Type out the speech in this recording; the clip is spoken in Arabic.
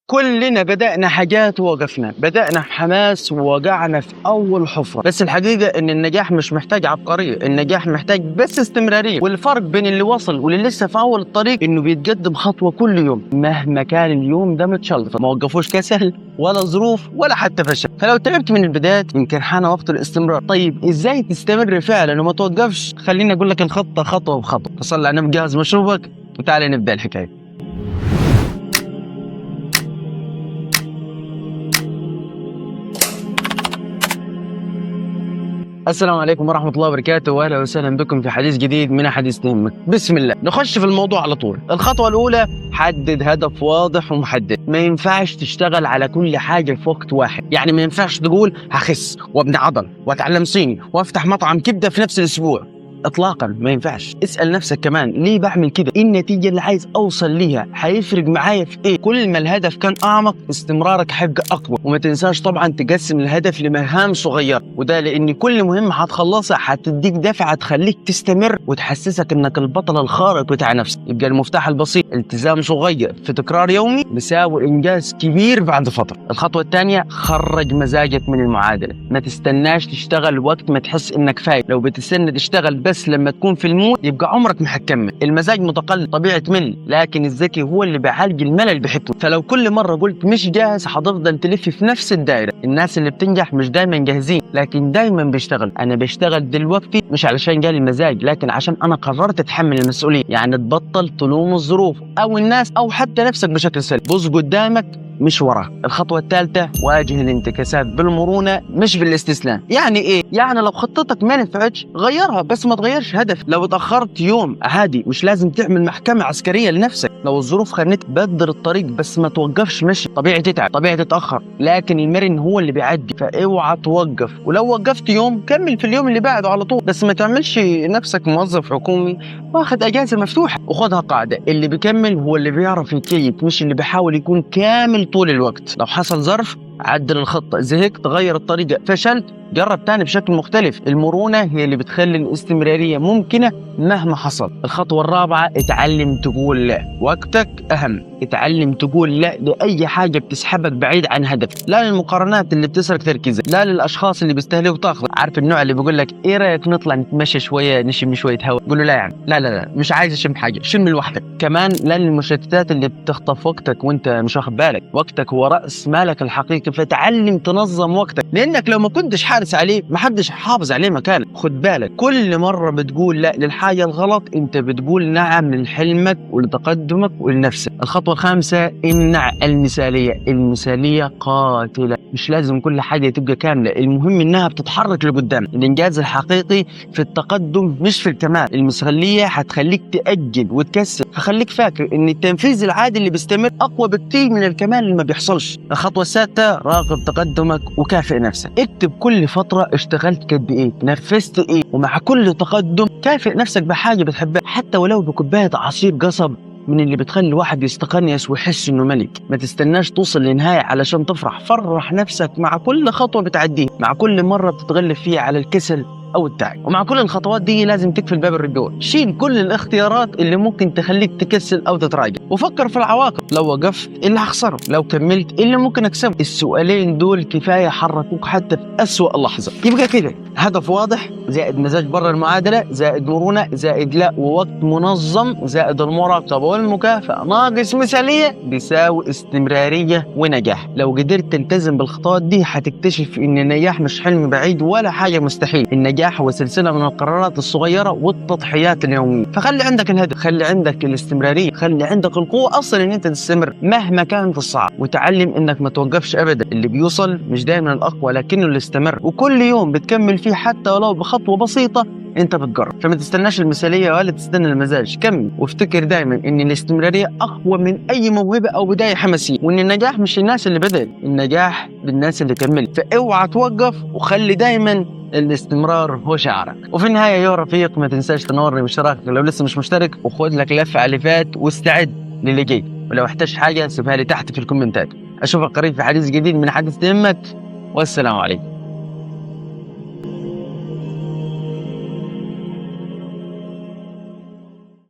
كلنا بدأنا حاجات ووقفنا، بدأنا بحماس ووقعنا في أول حفرة، بس الحقيقة إن النجاح مش محتاج عبقرية، النجاح محتاج بس استمرارية. والفرق بين اللي وصل واللي لسه في أول الطريق إنه بيتقدم خطوة كل يوم مهما كان اليوم ده متشلط، ما وقفوش كسل ولا ظروف ولا حتى فشل. فلو تعبت من البدايات يمكن حان وقت الاستمرار. طيب إزاي تستمر فعلا وما توقفش؟ خليني أقول لك الخطة خطوة بخطوة. فصل على النبي، جهز مشروبك وتعالى نبدأ الحكاية. السلام عليكم ورحمة الله وبركاته، وأهلا وسهلا بكم في حديث جديد من حديث تهمك. بسم الله، نخش في الموضوع على طول. الخطوة الأولى، حدد هدف واضح ومحدد. ما ينفعش تشتغل على كل حاجة في وقت واحد، يعني ما ينفعش تقول هخس وابني عضل واتعلم صيني وافتح مطعم كبدة في نفس الأسبوع. اطلاقا ما ينفعش. اسال نفسك كمان ليه بعمل كده؟ ايه النتيجه اللي عايز اوصل ليها؟ هيفرق معايا في ايه؟ كل ما الهدف كان اعمق استمرارك هيبقى اقوى. وما تنساش طبعا تقسم الهدف لمهام صغيره، وده لان كل مهمه هتخلصها هتديك دفعه تخليك تستمر وتحسسك انك البطل الخارق بتاع نفسك. يبقى المفتاح البسيط التزام صغير في تكرار يومي بيساوي انجاز كبير بعد فتره. الخطوه الثانيه، خرج مزاجك من المعادله. ما تستناش تشتغل وقت ما تحس انك فايق. لو بتستنى تشتغل بس لما تكون في المود يبقى عمرك ما هتكمل. المزاج متقلب طبيعي تمل، لكن الذكي هو اللي بيعالج الملل بحكمه. فلو كل مره قلت مش جاهز هتفضل تلف في نفس الدائره. الناس اللي بتنجح مش دايما جاهزين لكن دايما بيشتغل. انا بشتغل دلوقتي مش علشان جالي المزاج، لكن عشان انا قررت اتحمل المسؤوليه. يعني تبطل تلوم الظروف او الناس او حتى نفسك بشكل سلبي. بص قدامك مش وراه. الخطوة الثالثة، واجه الانتكاسات بالمرونة مش بالاستسلام. يعني ايه؟ يعني لو خطتك ما نفعتش غيرها، بس ما تغيرش هدف. لو اتأخرت يوم عادي، مش لازم تعمل محكمة عسكرية لنفسك. لو الظروف خانتك بدل الطريق بس ما توقفش مشي. طبيعي تتعب، طبيعي تتأخر، لكن المرن هو اللي بيعدي. فاوعى توقف، ولو وقفت يوم كمل في اليوم اللي بعده على طول. بس ما تعملش نفسك موظف حكومي واخد اجازة مفتوحة. وخدها قاعدة، اللي بيكمل هو اللي بيعرف يكيف، مش اللي بيحاول يكون كامل طول الوقت. لو حصل ظرف عدل الخطة، زهقت تغير الطريقة، فشلت جرب تاني بشكل مختلف. المرونة هي اللي بتخلي الاستمرارية ممكنة مهما حصل. الخطوة الرابعة، اتعلم تقول لا. وقتك أهم. اتعلم تقول لا لأي حاجة بتسحبك بعيد عن هدفك، لا للمقارنات اللي بتسرق تركيزك، لا للأشخاص اللي بيستهلكوا طاقتك. عارف النوع اللي بيقول لك ايه رأيك نطلع نتمشى شوية نشم شوية هواء؟ قول له لا، يعني لا مش عايز اشم حاجة، شم لوحدك. كمان لا للمشتتات اللي بتخطف وقتك وانت مش واخد بالك. وقتك هو رأس مالك الحقيقي، فتعلم تنظم وقتك، لأنك لو ما كنتش حارس عليه محدش حافظ عليه مكانك. خد بالك كل مرة بتقول لا للحاجة الغلط انت بتقول نعم لحلمك ولتقدمك ولنفسك. الخطوة الخامسة، امنع المثالية. المثالية قاتلة. مش لازم كل حاجة تبقى كاملة، المهم انها بتتحرك لقدام. الانجاز الحقيقي في التقدم مش في الكمال. المثالية هتخليك تأجل وتكسل، فخليك فاكر ان التنفيذ العادي اللي بيستمر اقوى بكتير من الكمال اللي ما بيحصلش. الخطوة السادسة، راقب تقدمك وكافئ نفسك. اكتب كل فترة اشتغلت قد ايه، نفذت ايه، ومع كل تقدم كافئ نفسك بحاجة بتحبها، حتى ولو بكوباية عصير قصب من اللي بتخلي الواحد يستقنيس ويحس انه ملك. ما تستناش توصل لنهاية علشان تفرح. فرح نفسك مع كل خطوة بتعديها، مع كل مرة بتتغلب فيها على الكسل او التعب. ومع كل الخطوات دي لازم تقفل باب الرجوع. شيل كل الاختيارات اللي ممكن تخليك تكسل او تتراجع، وفكر في العواقب. لو وقفت إيه اللي هخسره؟ لو كملت إيه اللي ممكن اكسبه؟ السؤالين دول كفايه حركوك حتى في اسوأ لحظه. يبقى كده هدف واضح زائد مزاج بره المعادله زائد مرونه زائد لا ووقت منظم زائد المراقبه والمكافاه ناقص مثاليه بيساوي استمراريه ونجاح. لو قدرت تلتزم بالخطوات دي هتكتشف ان النجاح مش حلم بعيد ولا حاجه مستحيل. النجاح هو سلسله من القرارات الصغيره والتضحيات اليوميه. فخلي عندك الهدف، خلي عندك الاستمراريه، خلي عندك القوه اصلا ان انت تستمر مهما كانت الصعب، وتعلم انك ما توقفش ابدا. اللي بيوصل مش دايما الاقوى لكنه اللي استمر، وكل يوم بتكمل فيه حتى ولو بخطوه بسيطه انت بتجرب. فما تستناش المثاليه ولا تستنى المزاج، كمل. وافتكر دايما ان الاستمراريه اقوى من اي موهبه او بدايه حماسيه، وان النجاح مش للناس اللي بدأت، النجاح للناس اللي كملت. فاوعى توقف، وخلي دايما الاستمرار هو شعارك. وفي النهايه يا رفيق ما تنساش تنورني باشتراكك لو لسه مش مشترك، وخد لك لفه على اللي فات واستعد للي جاي. ولو احتجت حاجه سيبها لي تحت في الكومنتات. اشوفك قريب في حديث جديد من حديث تهمك، والسلام عليكم.